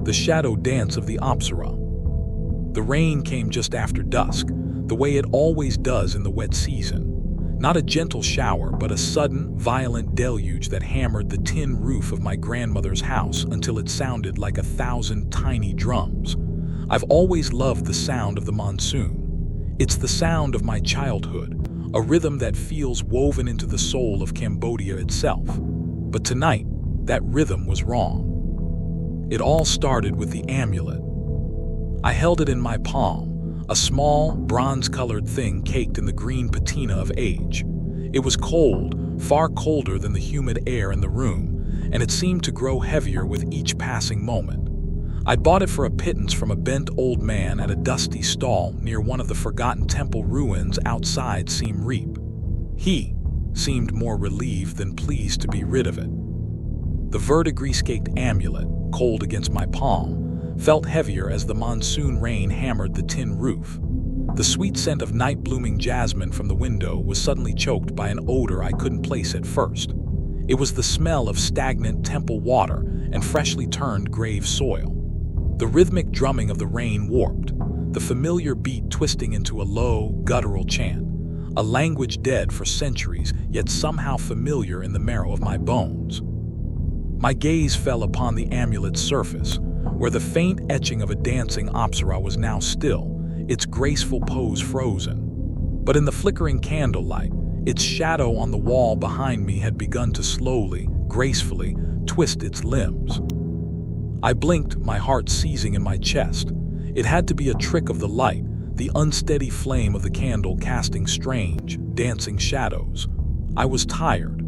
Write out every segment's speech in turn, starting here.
the shadow dance of the Apsara. The rain came just after dusk, the way it always does in the wet season. Not a gentle shower, but a sudden, violent deluge that hammered the tin roof of my grandmother's house until it sounded like 1,000 tiny drums. I've always loved the sound of the monsoon. It's the sound of my childhood, a rhythm that feels woven into the soul of Cambodia itself. But tonight, that rhythm was wrong. It all started with the amulet. I held it in my palm, a small, bronze-colored thing caked in the green patina of age. It was cold, far colder than the humid air in the room, and it seemed to grow heavier with each passing moment. I'd bought it for a pittance from a bent old man at a dusty stall near one of the forgotten temple ruins outside Siem Reap. He seemed more relieved than pleased to be rid of it. The verdigris-caked amulet, cold against my palm, felt heavier as the monsoon rain hammered the tin roof. The sweet scent of night-blooming jasmine from the window was suddenly choked by an odor I couldn't place at first. It was the smell of stagnant temple water and freshly turned grave soil. The rhythmic drumming of the rain warped, the familiar beat twisting into a low, guttural chant, a language dead for centuries, yet somehow familiar in the marrow of my bones. My gaze fell upon the amulet's surface, where the faint etching of a dancing Apsara was now still, its graceful pose frozen. But in the flickering candlelight, its shadow on the wall behind me had begun to slowly, gracefully, twist its limbs. I blinked, my heart seizing in my chest. It had to be a trick of the light, the unsteady flame of the candle casting strange, dancing shadows. I was tired.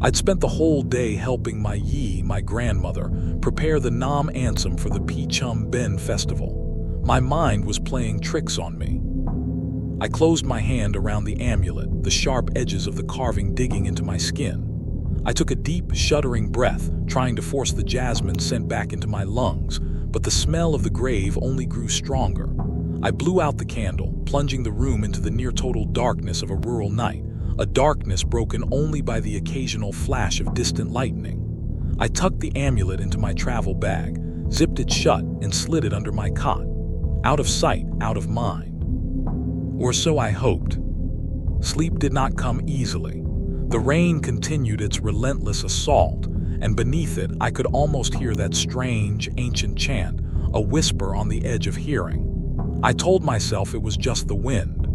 I'd spent the whole day helping my grandmother, prepare the Nam Ansem for the Pichum Ben festival. My mind was playing tricks on me. I closed my hand around the amulet, the sharp edges of the carving digging into my skin. I took a deep, shuddering breath, trying to force the jasmine scent back into my lungs, but the smell of the grave only grew stronger. I blew out the candle, plunging the room into the near-total darkness of a rural night, a darkness broken only by the occasional flash of distant lightning. I tucked the amulet into my travel bag, zipped it shut, and slid it under my cot. Out of sight, out of mind. Or so I hoped. Sleep did not come easily. The rain continued its relentless assault, and beneath it I could almost hear that strange, ancient chant, a whisper on the edge of hearing. I told myself it was just the wind.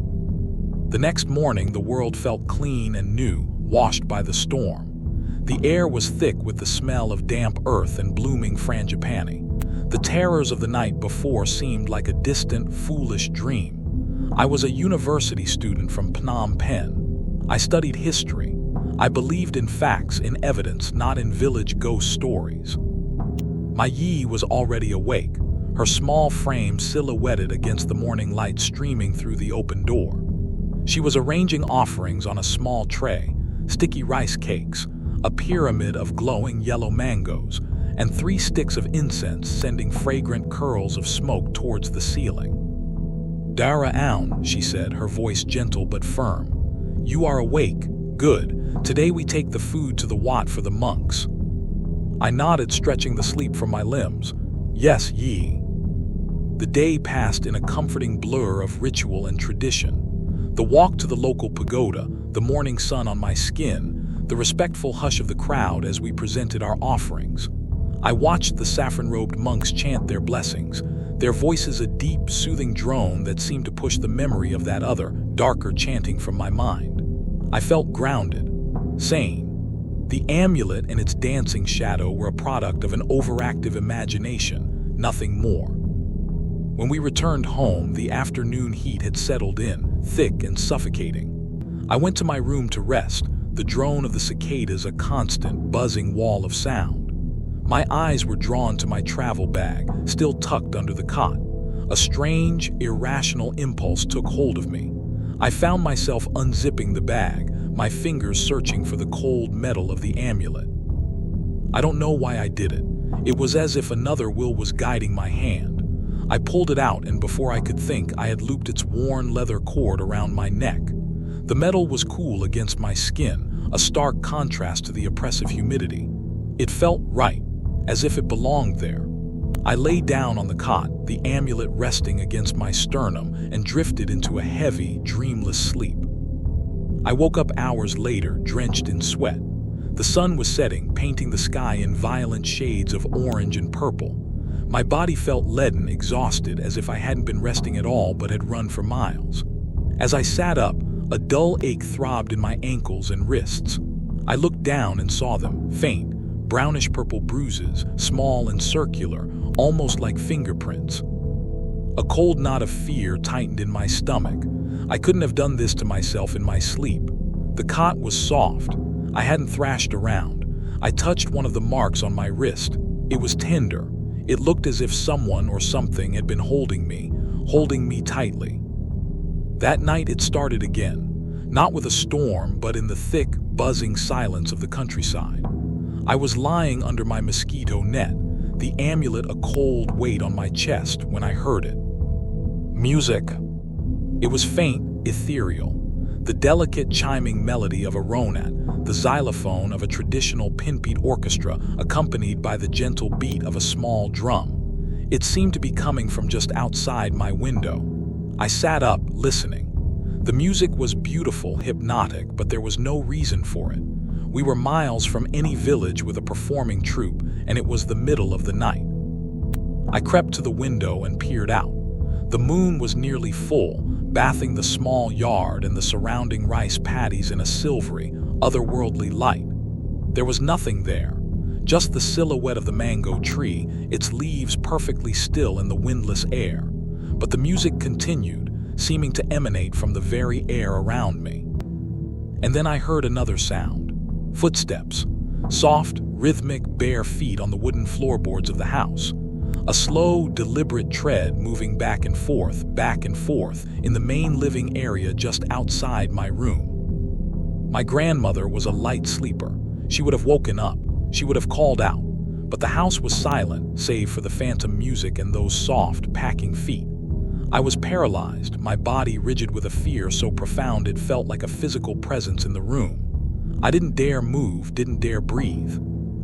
The next morning the world felt clean and new, washed by the storm. The air was thick with the smell of damp earth and blooming frangipani. The terrors of the night before seemed like a distant, foolish dream. I was a university student from Phnom Penh. I studied history. I believed in facts, in evidence, not in village ghost stories. My Yi was already awake, her small frame silhouetted against the morning light streaming through the open door. She was arranging offerings on a small tray, sticky rice cakes, a pyramid of glowing yellow mangoes, and 3 sticks of incense sending fragrant curls of smoke towards the ceiling. "Dara Aun," she said, her voice gentle but firm. "You are awake. Good. Today we take the food to the Wat for the monks." I nodded, stretching the sleep from my limbs. "Yes, Yi." The day passed in a comforting blur of ritual and tradition. The walk to the local pagoda, the morning sun on my skin, the respectful hush of the crowd as we presented our offerings. I watched the saffron-robed monks chant their blessings, their voices a deep, soothing drone that seemed to push the memory of that other, darker chanting from my mind. I felt grounded, sane. The amulet and its dancing shadow were a product of an overactive imagination, nothing more. When we returned home, the afternoon heat had settled in, thick and suffocating. I went to my room to rest, the drone of the cicadas a constant, buzzing wall of sound. My eyes were drawn to my travel bag, still tucked under the cot. A strange, irrational impulse took hold of me. I found myself unzipping the bag, my fingers searching for the cold metal of the amulet. I don't know why I did it. It was as if another will was guiding my hand. I pulled it out, and before I could think, I had looped its worn leather cord around my neck. The metal was cool against my skin, a stark contrast to the oppressive humidity. It felt right, as if it belonged there. I lay down on the cot, the amulet resting against my sternum, and drifted into a heavy, dreamless sleep. I woke up hours later, drenched in sweat. The sun was setting, painting the sky in violent shades of orange and purple. My body felt leaden, exhausted, as if I hadn't been resting at all but had run for miles. As I sat up, a dull ache throbbed in my ankles and wrists. I looked down and saw them, faint, brownish-purple bruises, small and circular, almost like fingerprints. A cold knot of fear tightened in my stomach. I couldn't have done this to myself in my sleep. The cot was soft. I hadn't thrashed around. I touched one of the marks on my wrist. It was tender. It looked as if someone or something had been holding me tightly. That night it started again, not with a storm, but in the thick, buzzing silence of the countryside. I was lying under my mosquito net, the amulet a cold weight on my chest when I heard it. Music. It was faint, ethereal. The delicate chiming melody of a ronat, the xylophone of a traditional pinpeat orchestra accompanied by the gentle beat of a small drum. It seemed to be coming from just outside my window. I sat up, listening. The music was beautiful, hypnotic, but there was no reason for it. We were miles from any village with a performing troupe, and it was the middle of the night. I crept to the window and peered out. The moon was nearly full, bathing the small yard and the surrounding rice paddies in a silvery, otherworldly light. There was nothing there, just the silhouette of the mango tree, its leaves perfectly still in the windless air. But the music continued, seeming to emanate from the very air around me. And then I heard another sound. Footsteps. Soft, rhythmic, bare feet on the wooden floorboards of the house. A slow, deliberate tread moving back and forth, in the main living area just outside my room. My grandmother was a light sleeper. She would have woken up. She would have called out. But the house was silent, save for the phantom music and those soft, packing feet. I was paralyzed, my body rigid with a fear so profound it felt like a physical presence in the room. I didn't dare move, didn't dare breathe.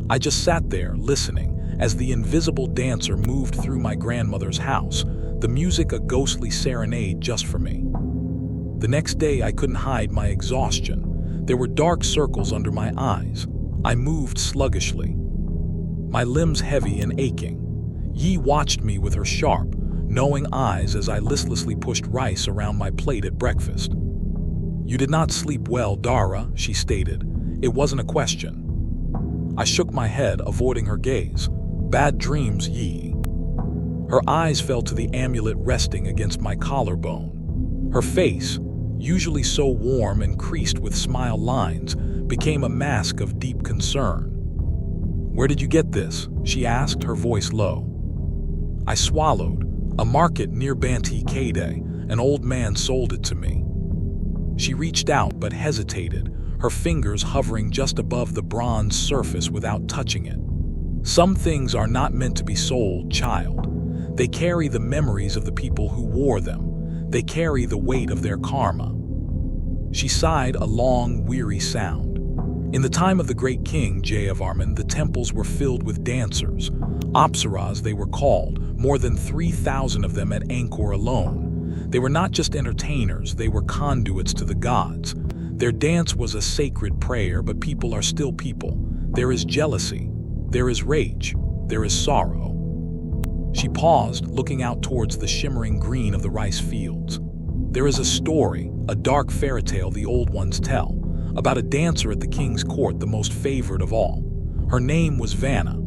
I just sat there, listening, as the invisible dancer moved through my grandmother's house, the music a ghostly serenade just for me. The next day I couldn't hide my exhaustion. There were dark circles under my eyes. I moved sluggishly, my limbs heavy and aching. Yi watched me with her sharp, knowing eyes as I listlessly pushed rice around my plate at breakfast. "You did not sleep well, Dara," she stated. It wasn't a question. I shook my head, avoiding her gaze. "Bad dreams, Yi." Her eyes fell to the amulet resting against my collarbone. Her face, usually so warm and creased with smile lines, became a mask of deep concern. "Where did you get this?" she asked, her voice low. I swallowed. "A market near Banti Kade. An old man sold it to me." She reached out but hesitated, her fingers hovering just above the bronze surface without touching it. "Some things are not meant to be sold, child. They carry the memories of the people who wore them. They carry the weight of their karma." She sighed, a long, weary sound. In the time of the great king, Jayavarman, the temples were filled with dancers. Apsaras they were called, more than 3,000 of them at Angkor alone. They were not just entertainers, they were conduits to the gods. Their dance was a sacred prayer, but people are still people. There is jealousy, there is rage, there is sorrow. She paused, looking out towards the shimmering green of the rice fields. There is a story, a dark fairy tale the old ones tell, about a dancer at the king's court, the most favored of all. Her name was Vanna.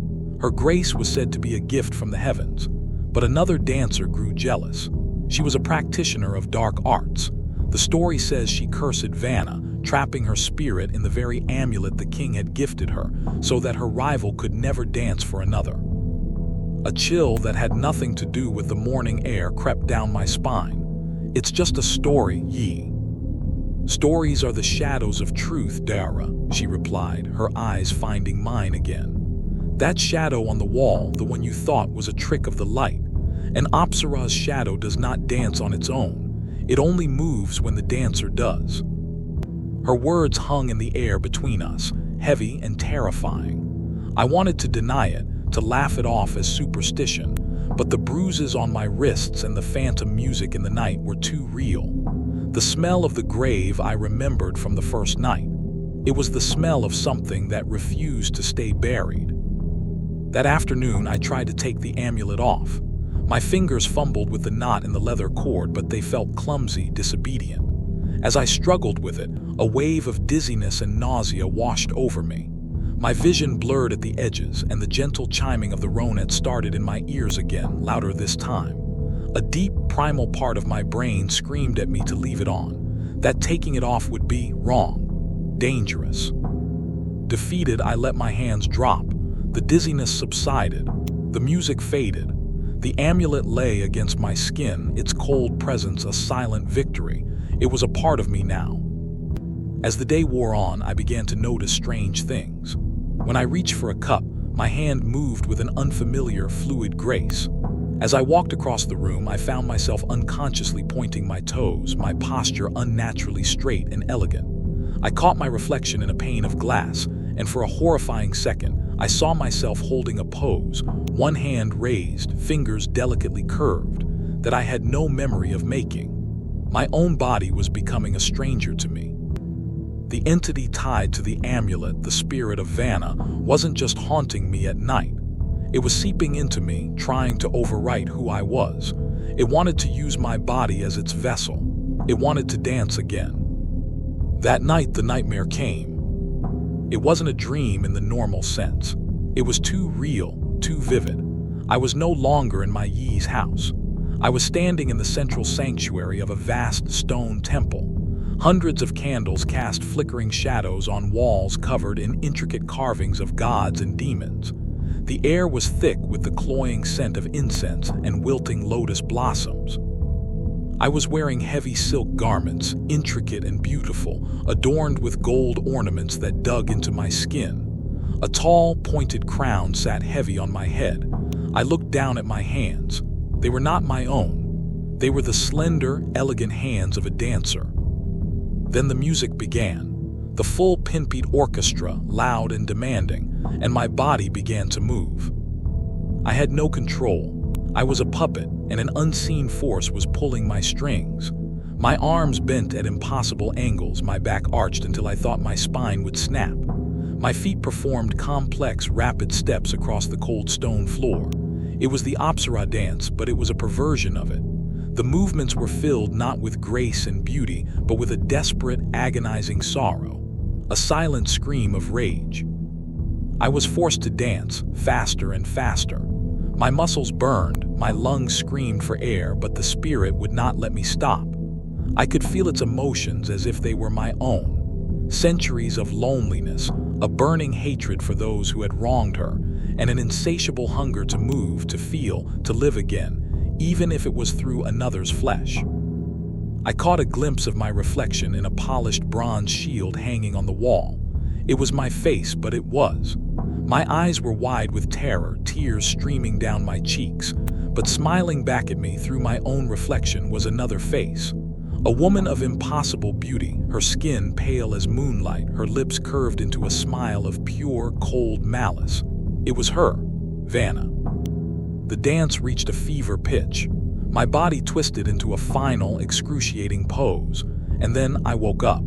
Her grace was said to be a gift from the heavens. But another dancer grew jealous. She was a practitioner of dark arts. The story says she cursed Vanna, trapping her spirit in the very amulet the king had gifted her, so that her rival could never dance for another. A chill that had nothing to do with the morning air crept down my spine. "It's just a story, Yi." "Stories are the shadows of truth, Dara," she replied, her eyes finding mine again. "That shadow on the wall, the one you thought was a trick of the light. An Apsara's shadow does not dance on its own. It only moves when the dancer does." Her words hung in the air between us, heavy and terrifying. I wanted to deny it, to laugh it off as superstition, but the bruises on my wrists and the phantom music in the night were too real. The smell of the grave I remembered from the first night. It was the smell of something that refused to stay buried. That afternoon, I tried to take the amulet off. My fingers fumbled with the knot in the leather cord, but they felt clumsy, disobedient. As I struggled with it, a wave of dizziness and nausea washed over me. My vision blurred at the edges, and the gentle chiming of the ronet started in my ears again, louder this time. A deep, primal part of my brain screamed at me to leave it on, that taking it off would be wrong, dangerous. Defeated, I let my hands drop. The dizziness subsided. The music faded. The amulet lay against my skin, its cold presence a silent victory. It was a part of me now. As the day wore on, I began to notice strange things. When I reached for a cup, my hand moved with an unfamiliar, fluid grace. As I walked across the room, I found myself unconsciously pointing my toes, my posture unnaturally straight and elegant. I caught my reflection in a pane of glass, and for a horrifying second, I saw myself holding a pose, one hand raised, fingers delicately curved, that I had no memory of making. My own body was becoming a stranger to me. The entity tied to the amulet, the spirit of Vanna, wasn't just haunting me at night. It was seeping into me, trying to overwrite who I was. It wanted to use my body as its vessel. It wanted to dance again. That night, the nightmare came. It wasn't a dream in the normal sense. It was too real, too vivid. I was no longer in my Yi's house. I was standing in the central sanctuary of a vast stone temple. Hundreds of candles cast flickering shadows on walls covered in intricate carvings of gods and demons. The air was thick with the cloying scent of incense and wilting lotus blossoms. I was wearing heavy silk garments, intricate and beautiful, adorned with gold ornaments that dug into my skin. A tall, pointed crown sat heavy on my head. I looked down at my hands. They were not my own. They were the slender, elegant hands of a dancer. Then the music began, the full pinbeat orchestra, loud and demanding, and my body began to move. I had no control. I was a puppet, and an unseen force was pulling my strings. My arms bent at impossible angles, my back arched until I thought my spine would snap. My feet performed complex, rapid steps across the cold stone floor. It was the opera dance, but it was a perversion of it. The movements were filled not with grace and beauty, but with a desperate, agonizing sorrow, a silent scream of rage. I was forced to dance, faster and faster. My muscles burned, my lungs screamed for air, but the spirit would not let me stop. I could feel its emotions as if they were my own. Centuries of loneliness, a burning hatred for those who had wronged her, and an insatiable hunger to move, to feel, to live again, even if it was through another's flesh. I caught a glimpse of my reflection in a polished bronze shield hanging on the wall. It was my face, but it was. My eyes were wide with terror, tears streaming down my cheeks, but smiling back at me through my own reflection was another face. A woman of impossible beauty, her skin pale as moonlight, her lips curved into a smile of pure, cold malice. It was her, Vanna. The dance reached a fever pitch. My body twisted into a final, excruciating pose, and then I woke up.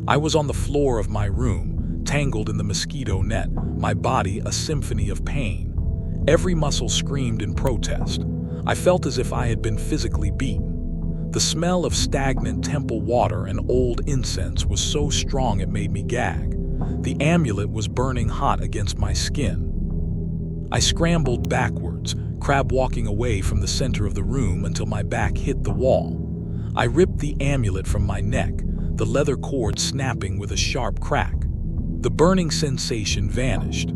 I was on the floor of my room, tangled in the mosquito net, my body a symphony of pain. Every muscle screamed in protest. I felt as if I had been physically beaten. The smell of stagnant temple water and old incense was so strong it made me gag. The amulet was burning hot against my skin. I scrambled backwards, crab-walking away from the center of the room until my back hit the wall. I ripped the amulet from my neck, the leather cord snapping with a sharp crack. The burning sensation vanished.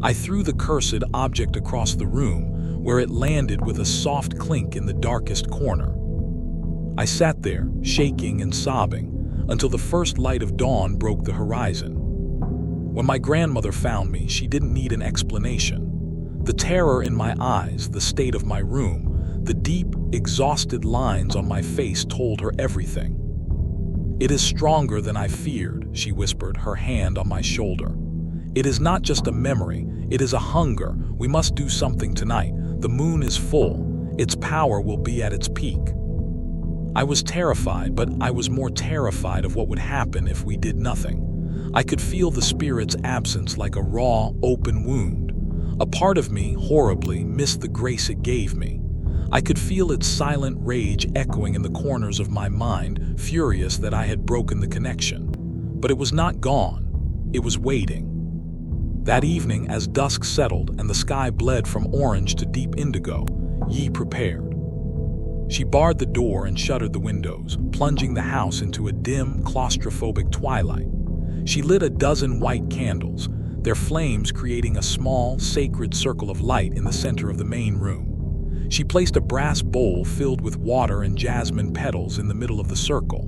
I threw the cursed object across the room, where it landed with a soft clink in the darkest corner. I sat there, shaking and sobbing, until the first light of dawn broke the horizon. When my grandmother found me, she didn't need an explanation. The terror in my eyes, the state of my room, the deep, exhausted lines on my face told her everything. "It is stronger than I feared," she whispered, her hand on my shoulder. "It is not just a memory, it is a hunger. We must do something tonight. The moon is full. Its power will be at its peak. I was terrified, but I was more terrified of what would happen if we did nothing. I could feel the spirit's absence like a raw, open wound. A part of me, horribly, missed the grace it gave me. I could feel its silent rage echoing in the corners of my mind, furious that I had broken the connection. But it was not gone. It was waiting. That evening, as dusk settled and the sky bled from orange to deep indigo, Yi prepared. She barred the door and shuttered the windows, plunging the house into a dim, claustrophobic twilight. She lit a dozen white candles, their flames creating a small, sacred circle of light in the center of the main room. She placed a brass bowl filled with water and jasmine petals in the middle of the circle.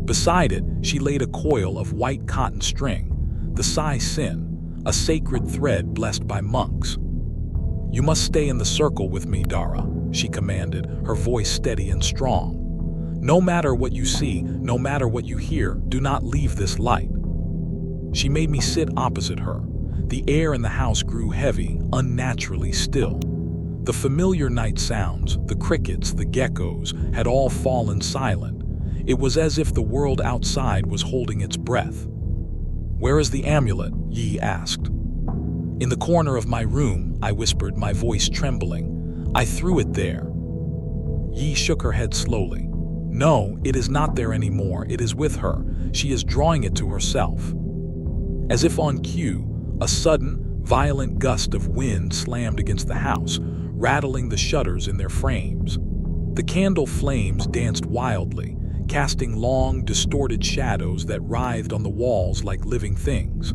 Beside it, she laid a coil of white cotton string, the Sai Sin, a sacred thread blessed by monks. "You must stay in the circle with me, Dara," she commanded, her voice steady and strong. "No matter what you see, no matter what you hear, do not leave this light." She made me sit opposite her. The air in the house grew heavy, unnaturally still. The familiar night sounds, the crickets, the geckos, had all fallen silent. It was as if the world outside was holding its breath. "Where is the amulet?" Yi asked. "In the corner of my room," I whispered, my voice trembling. "I threw it there." Yi shook her head slowly. "No, it is not there anymore. It is with her. She is drawing it to herself." As if on cue, a sudden, violent gust of wind slammed against the house, rattling the shutters in their frames. The candle flames danced wildly, casting long, distorted shadows that writhed on the walls like living things.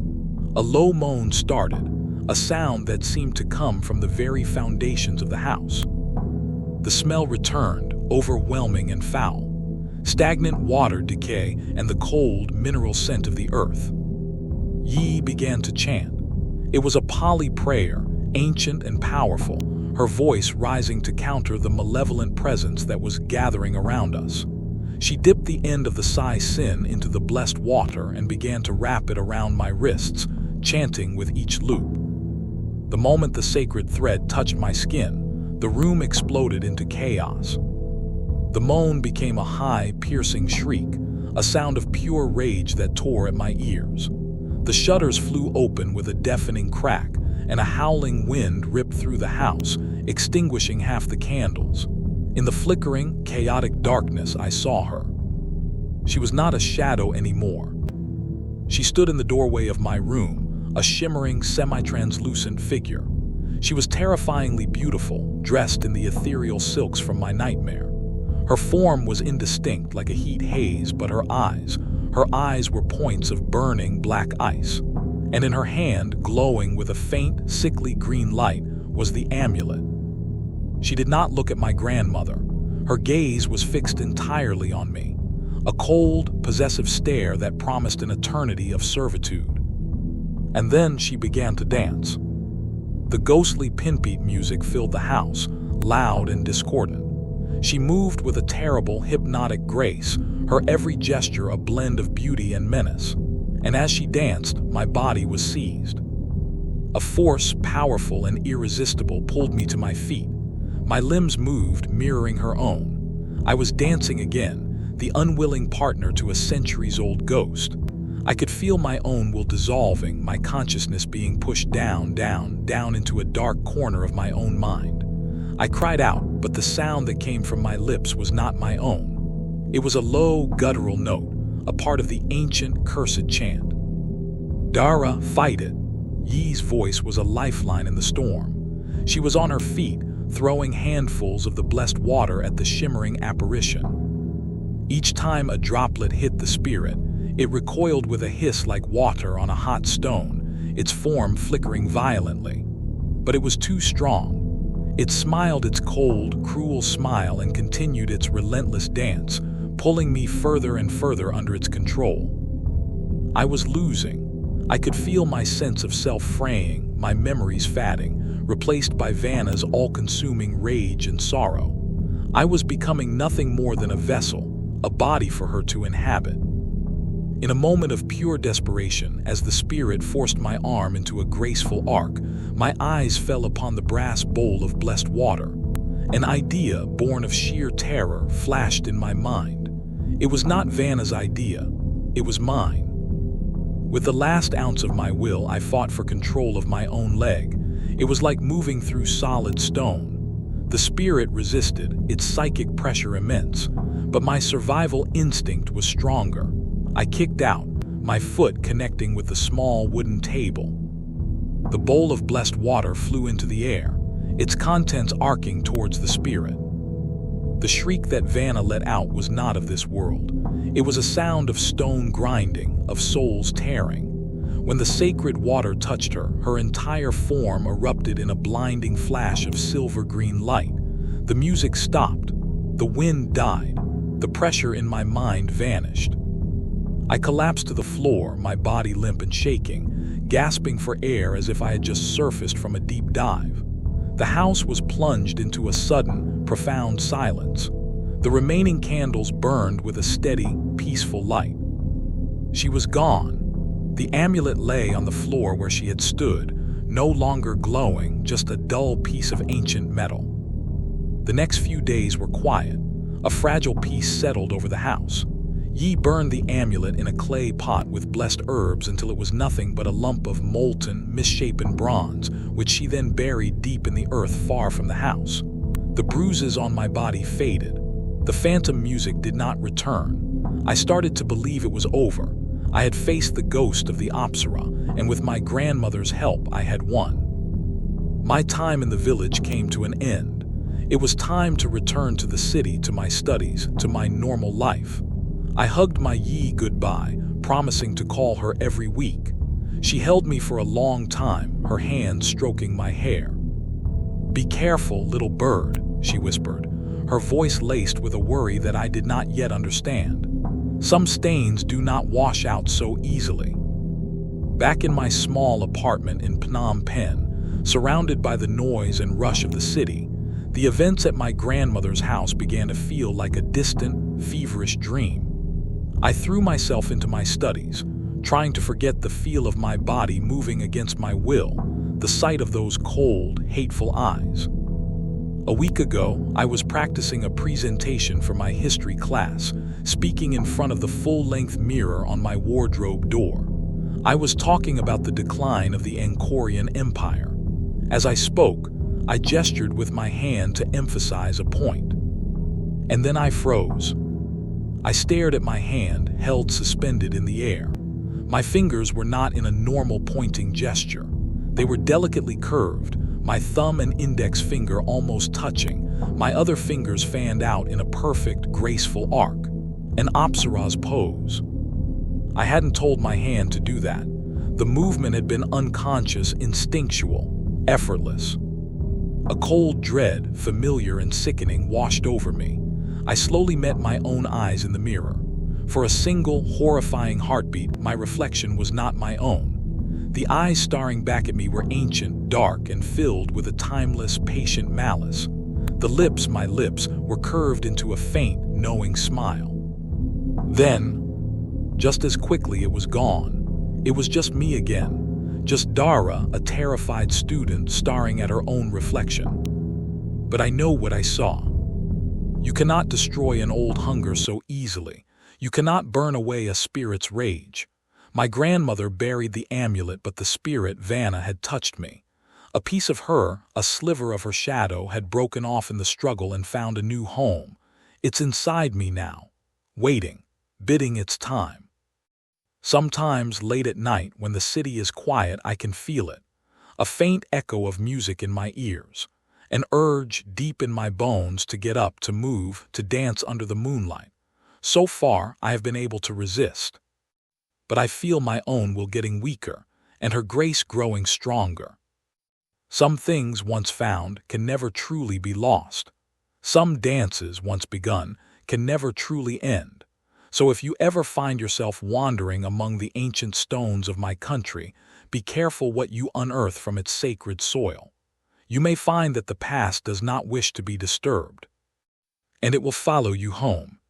A low moan started, a sound that seemed to come from the very foundations of the house. The smell returned, overwhelming and foul. Stagnant water decay and the cold, mineral scent of the earth. Yi began to chant. It was a Pali prayer, ancient and powerful, her voice rising to counter the malevolent presence that was gathering around us. She dipped the end of the Sai Sin into the blessed water and began to wrap it around my wrists, chanting with each loop. The moment the sacred thread touched my skin, the room exploded into chaos. The moan became a high, piercing shriek, a sound of pure rage that tore at my ears. The shutters flew open with a deafening crack, and a howling wind ripped through the house, extinguishing half the candles. In the flickering, chaotic darkness, I saw her. She was not a shadow anymore. She stood in the doorway of my room, a shimmering, semi-translucent figure. She was terrifyingly beautiful, dressed in the ethereal silks from my nightmare. Her form was indistinct like a heat haze, but her eyes were points of burning black ice. And in her hand, glowing with a faint, sickly green light, was the amulet. She did not look at my grandmother. Her gaze was fixed entirely on me, a cold, possessive stare that promised an eternity of servitude. And then she began to dance. The ghostly pinpeat music filled the house, loud and discordant. She moved with a terrible, hypnotic grace, her every gesture a blend of beauty and menace. And as she danced, my body was seized. A force, powerful and irresistible, pulled me to my feet. My limbs moved, mirroring her own. I was dancing again, the unwilling partner to a centuries-old ghost. I could feel my own will dissolving, my consciousness being pushed down into a dark corner of my own mind. I cried out, but the sound that came from my lips was not my own. It was a low, guttural note, a part of the ancient, cursed chant. "Dara, fight it." Yi's voice was a lifeline in the storm. She was on her feet, throwing handfuls of the blessed water at the shimmering apparition. Each time a droplet hit the spirit, it recoiled with a hiss like water on a hot stone, its form flickering violently. But it was too strong. It smiled its cold, cruel smile and continued its relentless dance, pulling me further and further under its control. I was losing. I could feel my sense of self fraying, my memories fading, replaced by Vanna's all-consuming rage and sorrow. I was becoming nothing more than a vessel, a body for her to inhabit. In a moment of pure desperation, as the spirit forced my arm into a graceful arc, my eyes fell upon the brass bowl of blessed water. An idea born of sheer terror flashed in my mind. It was not Vanna's idea, it was mine. With the last ounce of my will, I fought for control of my own leg. It was like moving through solid stone. The spirit resisted, its psychic pressure immense, but my survival instinct was stronger. I kicked out, my foot connecting with the small wooden table. The bowl of blessed water flew into the air, its contents arcing towards the spirit. The shriek that Vanna let out was not of this world. It was a sound of stone grinding, of souls tearing. When the sacred water touched her, her entire form erupted in a blinding flash of silver-green light. The music stopped. The wind died. The pressure in my mind vanished. I collapsed to the floor, my body limp and shaking, gasping for air as if I had just surfaced from a deep dive. The house was plunged into a sudden, profound silence. The remaining candles burned with a steady, peaceful light. She was gone. The amulet lay on the floor where she had stood, no longer glowing, just a dull piece of ancient metal. The next few days were quiet. A fragile peace settled over the house. Yi burned the amulet in a clay pot with blessed herbs until it was nothing but a lump of molten, misshapen bronze, which she then buried deep in the earth far from the house. The bruises on my body faded. The phantom music did not return. I started to believe it was over. I had faced the ghost of the Apsara, and with my grandmother's help, I had won. My time in the village came to an end. It was time to return to the city, to my studies, to my normal life. I hugged my Yi goodbye, promising to call her every week. She held me for a long time, her hand stroking my hair. "Be careful, little bird," she whispered, her voice laced with a worry that I did not yet understand. "Some stains do not wash out so easily." Back in my small apartment in Phnom Penh, surrounded by the noise and rush of the city, the events at my grandmother's house began to feel like a distant, feverish dream. I threw myself into my studies, trying to forget the feel of my body moving against my will, the sight of those cold, hateful eyes. A week ago, I was practicing a presentation for my history class, speaking in front of the full-length mirror on my wardrobe door. I was talking about the decline of the Angkorian Empire. As I spoke, I gestured with my hand to emphasize a point. And then I froze. I stared at my hand, held suspended in the air. My fingers were not in a normal pointing gesture. They were delicately curved, my thumb and index finger almost touching, my other fingers fanned out in a perfect, graceful arc. An Apsara's pose. I hadn't told my hand to do that. The movement had been unconscious, instinctual, effortless. A cold dread, familiar and sickening, washed over me. I slowly met my own eyes in the mirror. For a single, horrifying heartbeat, my reflection was not my own. The eyes staring back at me were ancient, dark, and filled with a timeless, patient malice. The lips, my lips, were curved into a faint, knowing smile. Then, just as quickly, it was gone. It was just me again. Just Dara, a terrified student, staring at her own reflection. But I know what I saw. You cannot destroy an old hunger so easily. You cannot burn away a spirit's rage. My grandmother buried the amulet, but the spirit, Vanna, had touched me. A piece of her, a sliver of her shadow, had broken off in the struggle and found a new home. It's inside me now, waiting, bidding its time. Sometimes, late at night, when the city is quiet, I can feel it. A faint echo of music in my ears. An urge deep in my bones to get up, to move, to dance under the moonlight. So far, I have been able to resist. But I feel my own will getting weaker, and her grace growing stronger. Some things once found can never truly be lost. Some dances once begun can never truly end. So if you ever find yourself wandering among the ancient stones of my country, be careful what you unearth from its sacred soil. You may find that the past does not wish to be disturbed, and it will follow you home.